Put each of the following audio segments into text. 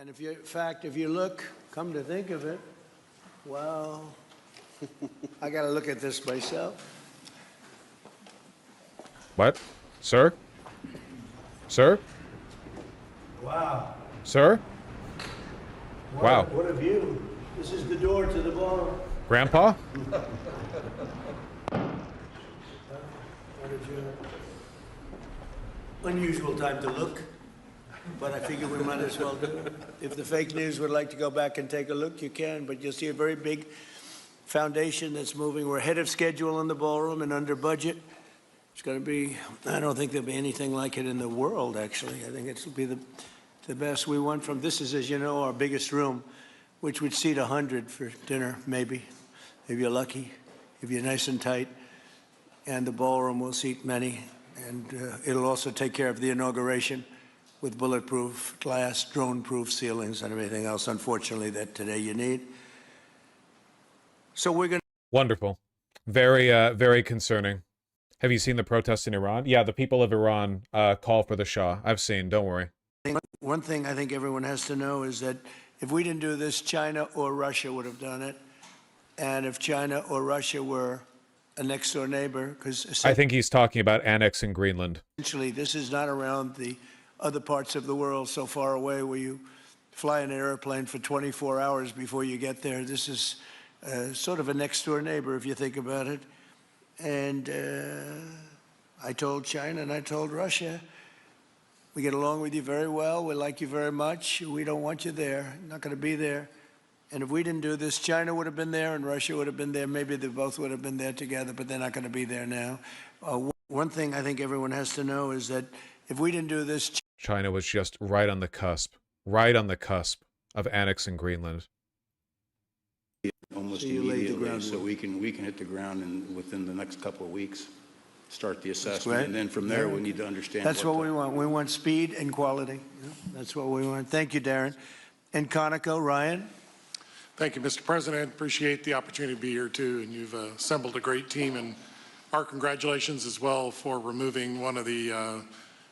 And if you, in fact, if you look, come to think of it, well, I got to look at this myself. What? Sir? Sir? Wow. Sir? Wow. What a view. This is the door to the ballroom. Grandpa? Unusual time to look, but I figure we might as well do it. If the fake news would like to go back and take a look, you can, but you'll see a very big foundation that's moving. We're ahead of schedule in the ballroom and under budget. It's going to be, I don't think there'll be anything like it in the world, actually. I think it'll be the best. We went from, this is, as you know, our biggest room, which would seat 100 for dinner, maybe, if you're lucky, if you're nice and tight. And the ballroom will seat many. And it'll also take care of the inauguration with bulletproof glass, drone-proof ceilings, and everything else, unfortunately, that today you need. So we're going to... Wonderful. Very, very concerning. Have you seen the protests in Iran? Yeah, the people of Iran call for the Shah. I've seen, don't worry. One thing I think everyone has to know is that if we didn't do this, China or Russia would have done it. And if China or Russia were a next-door neighbor, because I think he's talking about annexing Greenland. Essentially, this is not around the other parts of the world so far away where you fly in an airplane for 24 hours before you get there. This is sort of a next-door neighbor, if you think about it. And I told China and I told Russia, we get along with you very well. We like you very much. We don't want you there. Not going to be there. And if we didn't do this, China would have been there and Russia would have been there. Maybe they both would have been there together, but they're not going to be there now. One thing I think everyone has to know is that if we didn't do this... China was just right on the cusp of annexing Greenland. Almost So you laid the immediately, groundwork. so we can hit the ground and within the next couple of weeks, start the assessment. And then from there, we need to understand. That's what we want. We want speed and quality. Yeah, that's what we want. Thank you, Darren. And Conoco, Ryan? Thank you, Mr. President. Appreciate the opportunity to be here, too. And you've assembled a great team. And our congratulations as well for removing one of the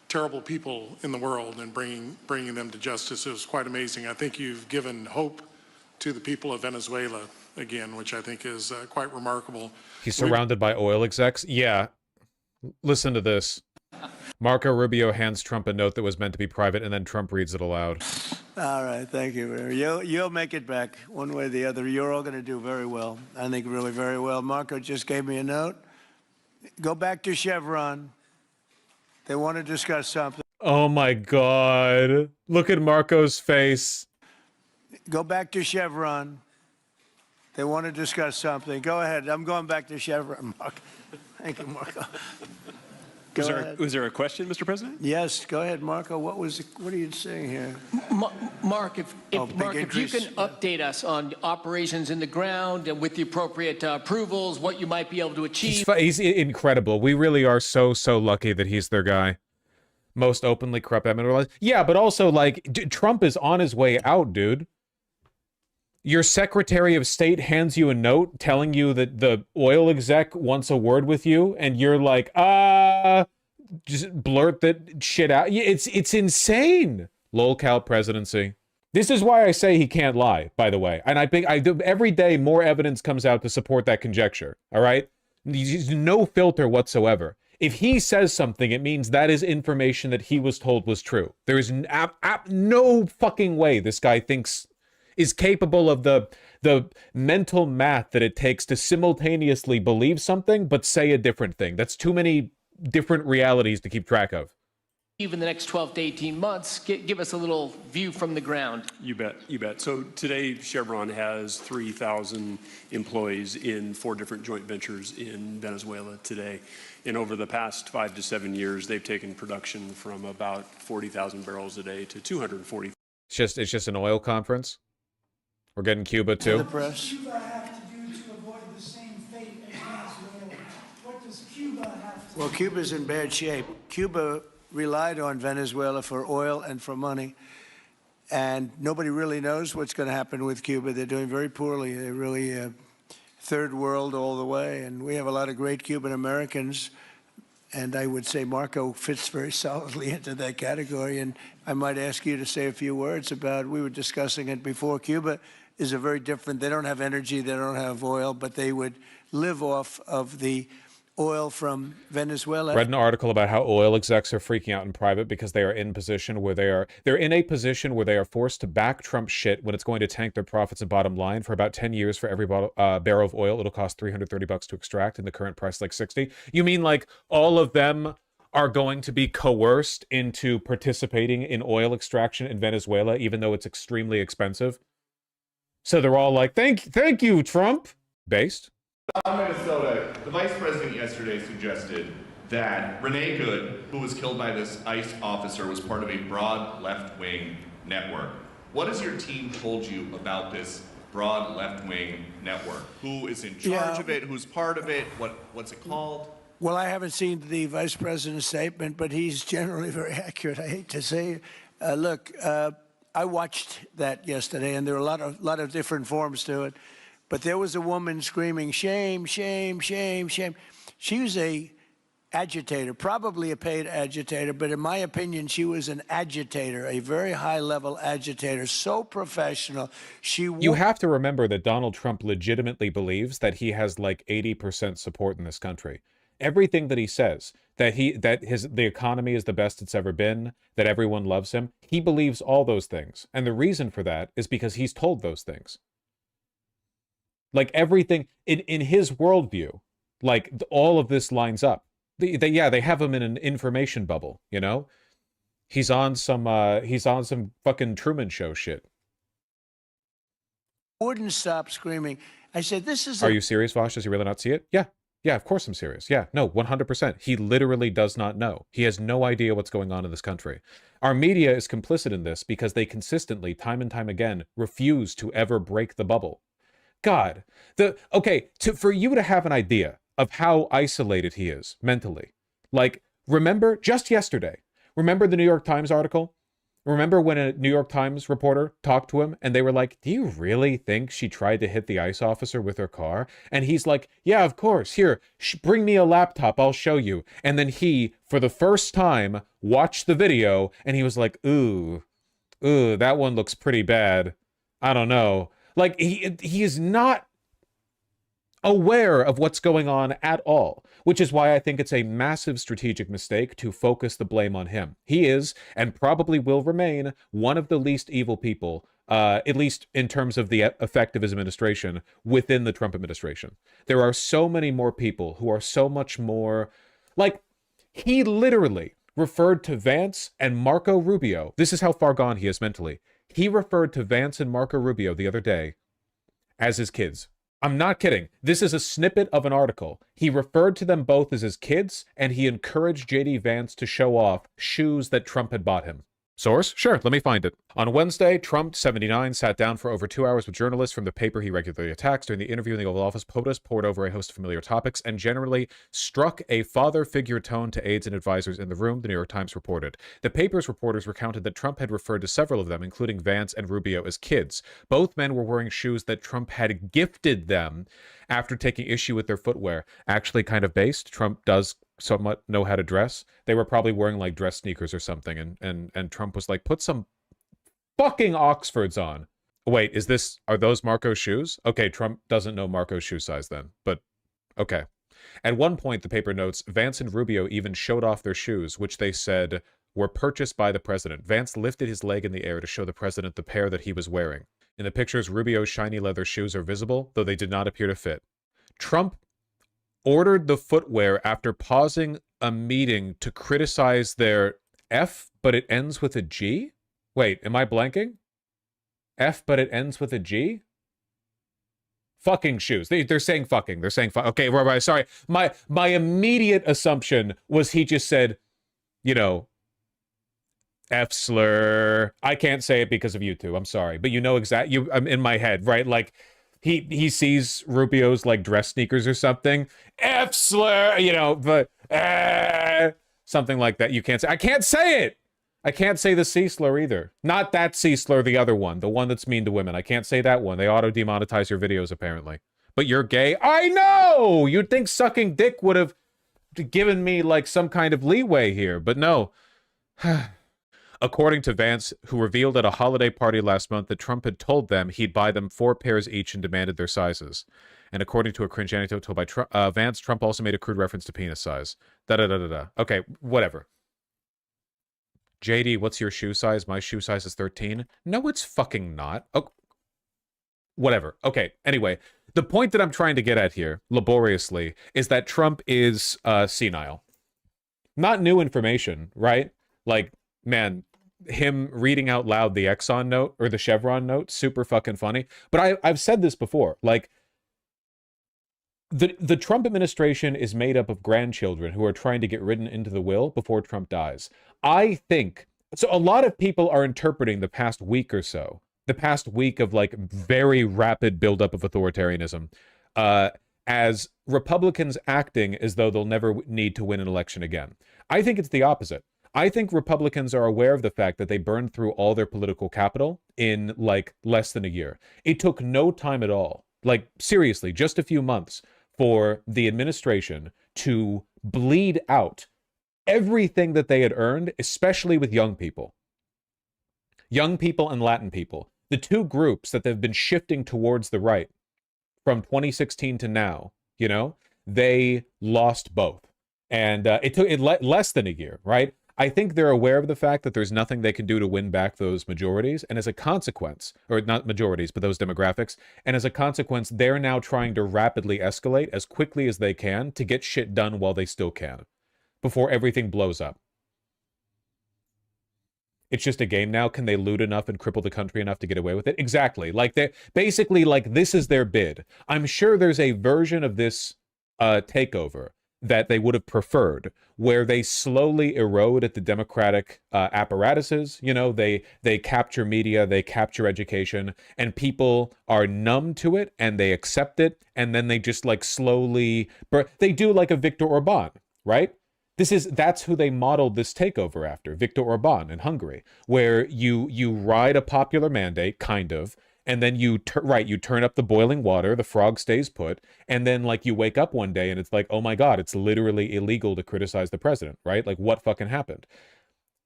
terrible people in the world and bringing them to justice. It was quite amazing. I think you've given hope to the people of Venezuela again, which I think is quite remarkable. He's surrounded by oil execs? Yeah. Listen to this. Marco Rubio hands Trump a note that was meant to be private, and then Trump reads it aloud. All right, thank you. You'll make it back one way or the other. You're all going to do very well. I think really very well. Marco just gave me a note. Go back to Chevron. They want to discuss something. Oh my God. Look at Marco's face. Go back to Chevron. They want to discuss something. Go ahead. I'm going back to Chevron, Marco. Thank you, Marco. Was there a question, Mr. President? Yes, go ahead, Marco. What are you saying here? Mark, if you can update us on operations in the ground and with the appropriate approvals, what you might be able to achieve. He's incredible. We really are so lucky that he's their guy. Most openly corrupt admin. Yeah, but also, like, Trump is on his way out, dude. Your Secretary of State hands you a note telling you that the oil exec wants a word with you, and you're like, just blurt that shit out. It's insane. Lolcow presidency. This is why I say he can't lie, by the way. And I think every day more evidence comes out to support that conjecture, all right? There's no filter whatsoever. If he says something, it means that is information that he was told was true. There is no fucking way this guy is capable of the mental math that it takes to simultaneously believe something but say a different thing. That's too many different realities to keep track of. Even the next 12 to 18 months, give us a little view from the ground. You bet. So today, Chevron has 3,000 employees in 4 different joint ventures in Venezuela today. And over the past 5 to 7 years, they've taken production from about 40,000 barrels a day to 240. It's just an oil conference. We're getting Cuba too. The press. Cuba have to do to avoid the same fate as Venezuela? What does Cuba have to Well, Cuba's in bad shape. Cuba relied on Venezuela for oil and for money, and nobody really knows what's going to happen with Cuba. They're doing very poorly. They're really third world all the way, and we have a lot of great Cuban Americans And I would say Marco fits very solidly into that category. And I might ask you to say a few words about, we were discussing it before, Cuba is a very different, they don't have energy, they don't have oil, but they would live off of the oil from Venezuela. Read an article about how oil execs are freaking out in private because they are in position where they're in a position where they are forced to back Trump shit when it's going to tank their profits and bottom line. For about 10 years for every barrel of oil, it'll cost $330 to extract, and the current price like 60. You mean like all of them are going to be coerced into participating in oil extraction in Venezuela, even though it's extremely expensive? So they're all like, thank you, Trump. Based. Minnesota, the vice president yesterday suggested that Renee Good, who was killed by this ICE officer, was part of a broad left-wing network. What has your team told you about this broad left-wing network? Who is in charge of it? Who's part of it? What's it called? Well, I haven't seen the vice president's statement, but he's generally very accurate. I hate to say, look, I watched that yesterday, and there were a lot of different forms to it. But there was a woman screaming, shame, shame, shame, shame. She was a agitator, probably a paid agitator, but in my opinion, she was an agitator, a very high-level agitator, so professional. You have to remember that Donald Trump legitimately believes that he has like 80% support in this country. Everything that he says, that the economy is the best it's ever been, that everyone loves him, he believes all those things. And the reason for that is because he's told those things. Like everything in his worldview, like all of this lines up. They have him in an information bubble, you know? He's on some fucking Truman Show shit. Wouldn't stop screaming. I said, this is Are you serious, Vosh? Does he really not see it? Yeah. Yeah, of course I'm serious. Yeah, no, 100%. He literally does not know. He has no idea what's going on in this country. Our media is complicit in this because they consistently, time and time again, refuse to ever break the bubble. God, for you to have an idea of how isolated he is mentally, like, remember just yesterday, remember the New York Times article? Remember when a New York Times reporter talked to him and they were like, do you really think she tried to hit the ICE officer with her car? And he's like, yeah, of course. Here, bring me a laptop. I'll show you. And then he, for the first time, watched the video and he was like, ooh, that one looks pretty bad. I don't know. Like, he is not aware of what's going on at all, which is why I think it's a massive strategic mistake to focus the blame on him. He is, and probably will remain, one of the least evil people, at least in terms of the effect of his administration, within the Trump administration. There are so many more people who are so much more... Like, he literally referred to Vance and Marco Rubio. This is how far gone he is mentally. He referred to Vance and Marco Rubio the other day as his kids. I'm not kidding. This is a snippet of an article. He referred to them both as his kids, and he encouraged J.D. Vance to show off shoes that Trump had bought him. Source? Sure, let me find it. On Wednesday, Trump, 79, sat down for over 2 hours with journalists from the paper he regularly attacks. During the interview in the Oval Office, POTUS poured over a host of familiar topics and generally struck a father figure tone to aides and advisors in the room, the New York Times reported. The paper's reporters recounted that Trump had referred to several of them, including Vance and Rubio, as kids. Both men were wearing shoes that Trump had gifted them after taking issue with their footwear. Actually kind of based. Trump does somewhat know how to dress. They were probably wearing like dress sneakers or something, and Trump was like, put some fucking Oxfords on. Wait, are those Marco's shoes? Okay, Trump doesn't know Marco's shoe size then, but okay. At one point, the paper notes, Vance and Rubio even showed off their shoes, which they said were purchased by the president. Vance lifted his leg in the air to show the president the pair that he was wearing. In the pictures, Rubio's shiny leather shoes are visible, though they did not appear to fit. Trump ordered the footwear after pausing a meeting to criticize their F, but it ends with a G? Wait, am I blanking? F, but it ends with a G? Fucking shoes. They're saying fucking. They're saying okay, right, sorry. My immediate assumption was he just said, you know, F slur. I can't say it because of YouTube. I'm sorry. But you know exactly, I'm in my head, right? Like, he sees Rubio's like dress sneakers or something. F slur, you know, but something like that. You can't say. I can't say it. I can't say the C slur either. Not that C slur, the other one, the one that's mean to women. I can't say that one. They auto demonetize your videos apparently. But you're gay. I know. You'd think sucking dick would have giving me like some kind of leeway here, but no. According to Vance, who revealed at a holiday party last month that Trump had told them he'd buy them 4 pairs each and demanded their sizes. And according to a cringe anecdote told by Vance, Trump also made a crude reference to penis size. Da-da-da-da-da. Okay, whatever. JD, what's your shoe size? My shoe size is 13. No, it's fucking not. Oh, whatever. Okay, anyway, the point that I'm trying to get at here, laboriously, is that Trump is senile. Not new information, right? Like, man, him reading out loud the Exxon note or the Chevron note, super fucking funny. But I've said this before, like, the Trump administration is made up of grandchildren who are trying to get written into the will before Trump dies. I think, so a lot of people are interpreting the past week or so, the past week of like very rapid buildup of authoritarianism, as Republicans acting as though they'll never need to win an election again. I think it's the opposite. I think Republicans are aware of the fact that they burned through all their political capital in like less than a year. It took no time at all, like seriously, just a few months for the administration to bleed out everything that they had earned, especially with young people. Young people and Latin people, the two groups that they've been shifting towards the right from 2016 to now, you know, they lost both. And it took less than a year, right? I think they're aware of the fact that there's nothing they can do to win back those majorities. And as a consequence, or not majorities, but those demographics, and as a consequence, they're now trying to rapidly escalate as quickly as they can to get shit done while they still can, before everything blows up. It's just a game now. Can they loot enough and cripple the country enough to get away with it? Exactly. Like, they basically, like, this is their bid. I'm sure there's a version of this takeover that they would have preferred, where they slowly erode at the democratic apparatuses. You know, they capture media, they capture education, and people are numb to it and they accept it, and then they just like slowly they do like a Viktor Orban, right? That's who they modeled this takeover after, Viktor Orban in Hungary, where you ride a popular mandate, kind of, and then you turn up the boiling water, the frog stays put, and then like you wake up one day and it's like, oh my God, it's literally illegal to criticize the president, right? Like, what fucking happened?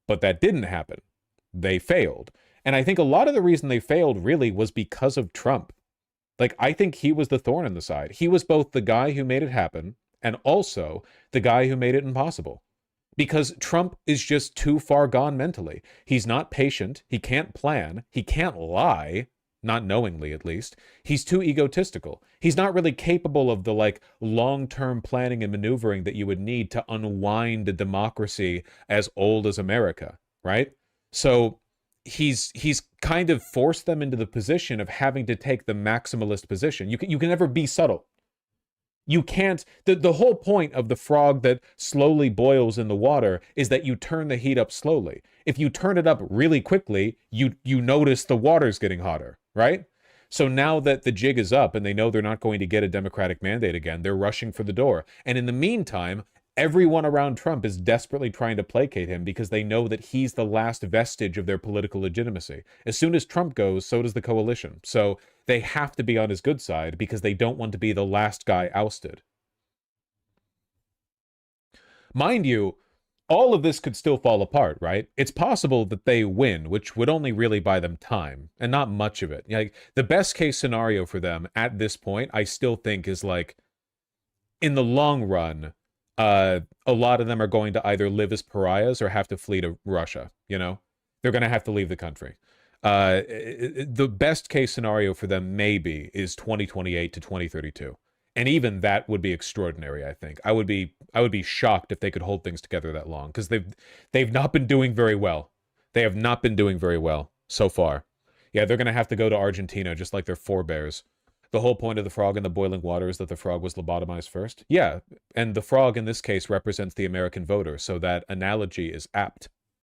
But that didn't happen. They failed. And I think a lot of the reason they failed really was because of Trump. Like, I think he was the thorn in the side. He was both the guy who made it happen and also the guy who made it impossible. Because Trump is just too far gone mentally. He's not patient. He can't plan. He can't lie. Not knowingly, at least. He's too egotistical. He's not really capable of the like long-term planning and maneuvering that you would need to unwind a democracy as old as America, right? So he's kind of forced them into the position of having to take the maximalist position. You can never be subtle. You can't, the whole point of the frog that slowly boils in the water is that you turn the heat up slowly. If you turn it up really quickly, you notice the water's getting hotter, right? So now that the jig is up and they know they're not going to get a Democratic mandate again, they're rushing for the door. And in the meantime, everyone around Trump is desperately trying to placate him because they know that he's the last vestige of their political legitimacy. As soon as Trump goes, so does the coalition. So they have to be on his good side because they don't want to be the last guy ousted. Mind you, all of this could still fall apart, right? It's possible that they win, which would only really buy them time, and not much of it. Like, the best case scenario for them at this point, I still think, is like, in the long run, a lot of them are going to either live as pariahs or have to flee to Russia, you know? They're going to have to leave the country. The best case scenario for them maybe is 2028 to 2032. And even that would be extraordinary, I think. I would be shocked if they could hold things together that long, because they've not been doing very well. They have not been doing very well so far. Yeah, they're going to have to go to Argentina just like their forebears. The whole point of the frog in the boiling water is that the frog was lobotomized first. Yeah, and the frog in this case represents the American voter, so that analogy is apt.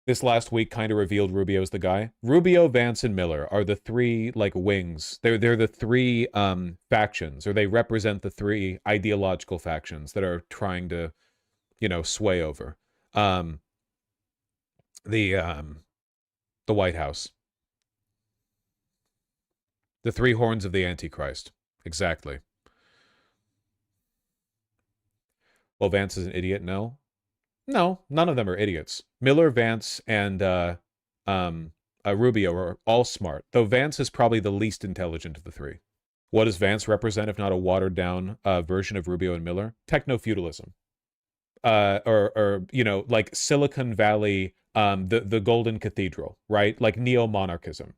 This last week kind of revealed Rubio's the guy. Rubio, Vance, and Miller are the three, like, wings. They're the three factions, or they represent the three ideological factions that are trying to, you know, sway over the White House. The three horns of the Antichrist. Exactly. Well, Vance is an idiot. No, none of them are idiots. Miller, Vance, and Rubio are all smart, though Vance is probably the least intelligent of the three. What does Vance represent if not a watered down version of Rubio and Miller? Techno-feudalism. Or you know, like Silicon Valley, the Golden Cathedral, right? Like neo-monarchism.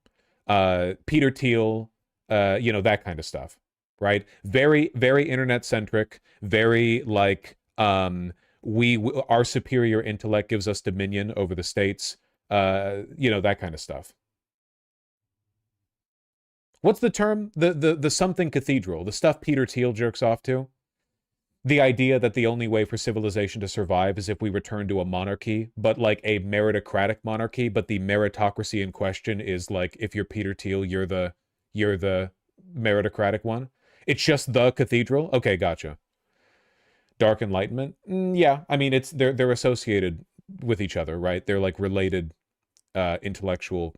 Peter Thiel, you know, that kind of stuff, right? Very, very internet-centric, very like our superior intellect gives us dominion over the states, you know, that kind of stuff. What's the term? The something cathedral, the stuff Peter Thiel jerks off to? The idea that the only way for civilization to survive is if we return to a monarchy, but like a meritocratic monarchy, but the meritocracy in question is like, if you're Peter Thiel, you're the meritocratic one. It's just the cathedral? Okay, gotcha. Dark Enlightenment? Yeah, I mean, they're associated with each other, right? They're like related intellectual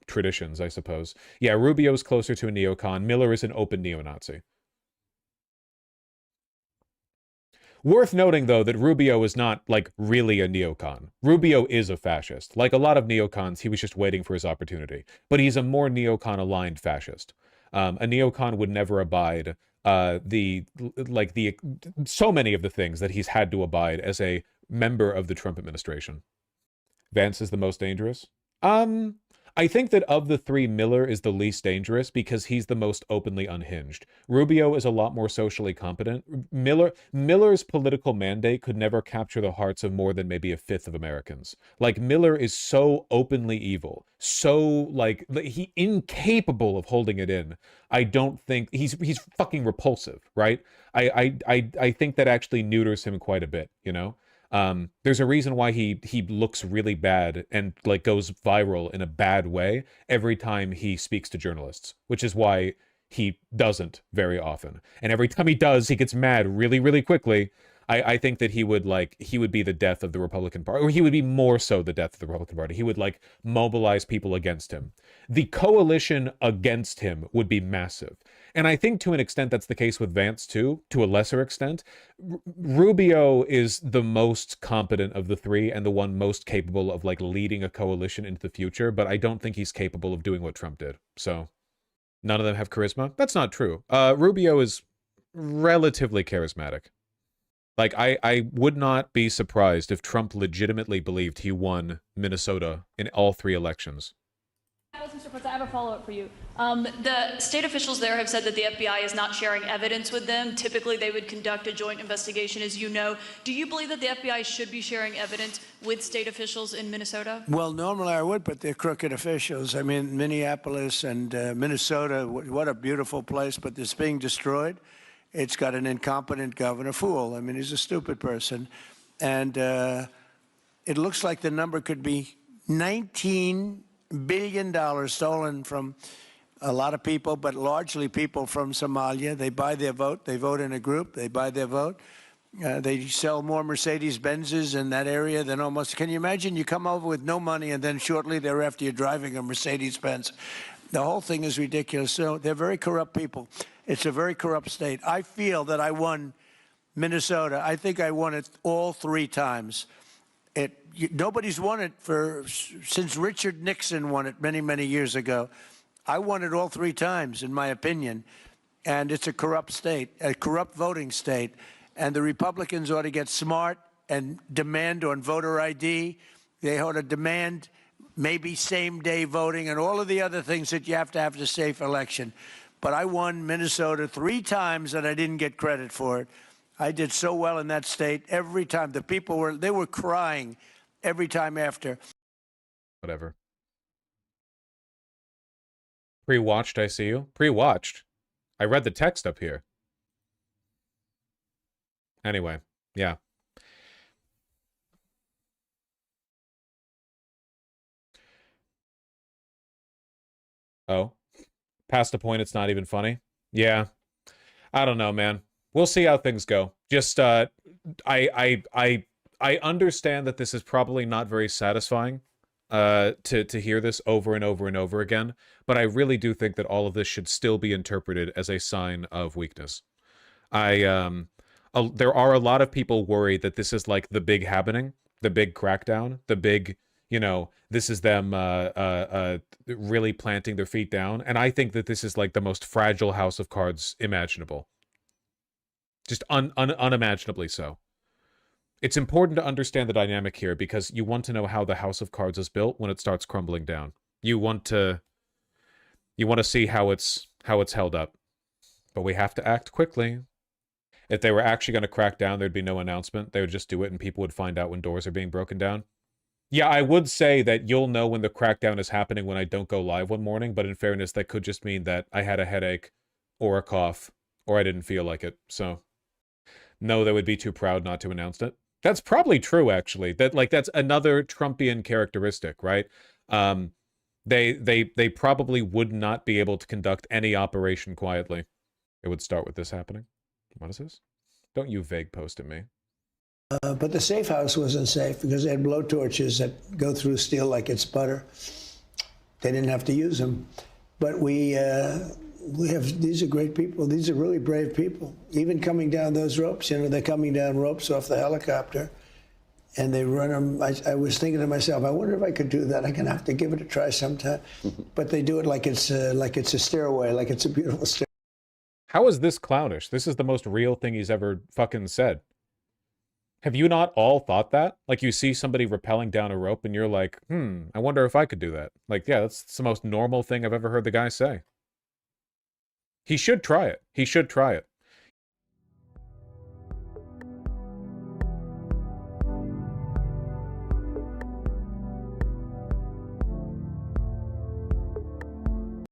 traditions, I suppose. Yeah, Rubio's closer to a neocon. Miller is an open neo-Nazi. Worth noting, though, that Rubio is not, like, really a neocon. Rubio is a fascist. Like a lot of neocons, he was just waiting for his opportunity. But he's a more neocon-aligned fascist. A neocon would never abide so many of the things that he's had to abide as a member of the Trump administration. Vance is the most dangerous? I think that of the three, Miller is the least dangerous because he's the most openly unhinged. Rubio is a lot more socially competent. Miller's political mandate could never capture the hearts of more than maybe a fifth of Americans. Like, Miller is so openly evil, so, like, he incapable of holding it in. I don't think he's fucking repulsive, right? I think that actually neuters him quite a bit, you know? There's a reason why he looks really bad and like goes viral in a bad way every time he speaks to journalists, which is why he doesn't very often. And every time he does, he gets mad really, really quickly. I think that he would be the death of the Republican Party, or he would be more so the death of the Republican Party. He would like mobilize people against him. The coalition against him would be massive. And I think to an extent that's the case with Vance too, to a lesser extent. Rubio is the most competent of the three and the one most capable of like leading a coalition into the future, but I don't think he's capable of doing what Trump did. So none of them have charisma? That's not true. Rubio is relatively charismatic. Like, I would not be surprised if Trump legitimately believed he won Minnesota in all three elections. Mr. President, I have a follow-up for you. The state officials there have said that the FBI is not sharing evidence with them. Typically, they would conduct a joint investigation, as you know. Do you believe that the FBI should be sharing evidence with state officials in Minnesota? Well, normally I would, but they're crooked officials. I mean, Minneapolis and Minnesota, what a beautiful place, but it's being destroyed. It's got an incompetent governor, fool. I mean, he's a stupid person. And it looks like the number could be $19 billion stolen from a lot of people, but largely people from Somalia. They buy their vote. They vote in a group. They buy their vote. They sell more Mercedes-Benzes in that area than almost. Can you imagine you come over with no money and then shortly thereafter you're driving a Mercedes-Benz? The whole thing is ridiculous. So they're very corrupt people. It's a very corrupt state. I feel that I won Minnesota. I think I won it all three times. Nobody's won it since Richard Nixon won it many, many years ago. I won it all three times, in my opinion. And it's a corrupt state, a corrupt voting state. And the Republicans ought to get smart and demand on voter ID. They ought to demand maybe same-day voting and all of the other things that you have to have a safe election. But I won Minnesota three times and I didn't get credit for it. I did so well in that state every time. The people were crying every time after. Whatever. Pre-watched, I see you. Pre-watched. I read the text up here. Anyway, yeah. Oh. Past the point, it's not even funny. Yeah. I don't know, man. We'll see how things go. Just, I understand that this is probably not very satisfying to hear this over and over and over again, but I really do think that all of this should still be interpreted as a sign of weakness. I there are a lot of people worried that this is like the big happening, the big crackdown, the big, you know, this is them really planting their feet down. And I think that this is like the most fragile house of cards imaginable. Just unimaginably so. It's important to understand the dynamic here because you want to know how the house of cards is built when it starts crumbling down. You want to see how it's held up. But we have to act quickly. If they were actually going to crack down, there'd be no announcement. They would just do it and people would find out when doors are being broken down. Yeah, I would say that you'll know when the crackdown is happening when I don't go live one morning, but in fairness, that could just mean that I had a headache or a cough or I didn't feel like it. So, no, they would be too proud not to announce it. That's probably true, actually. That's another Trumpian characteristic, right? They probably would not be able to conduct any operation quietly. It would start with this happening. What is this? Don't you vague post at me. But the safe house wasn't safe because they had blowtorches that go through steel like it's butter. They didn't have to use them. But we have, these are great people. These are really brave people. Even coming down those ropes, you know, they're coming down ropes off the helicopter and they run them. I was thinking to myself, I wonder if I could do that. I'm going to have to give it a try sometime. But they do it like it's a stairway, like it's a beautiful stairway. How is this clownish? This is the most real thing he's ever fucking said. Have you not all thought that? Like you see somebody rappelling down a rope and you're like, I wonder if I could do that. Like, yeah, that's the most normal thing I've ever heard the guy say. He should try it. He should try it.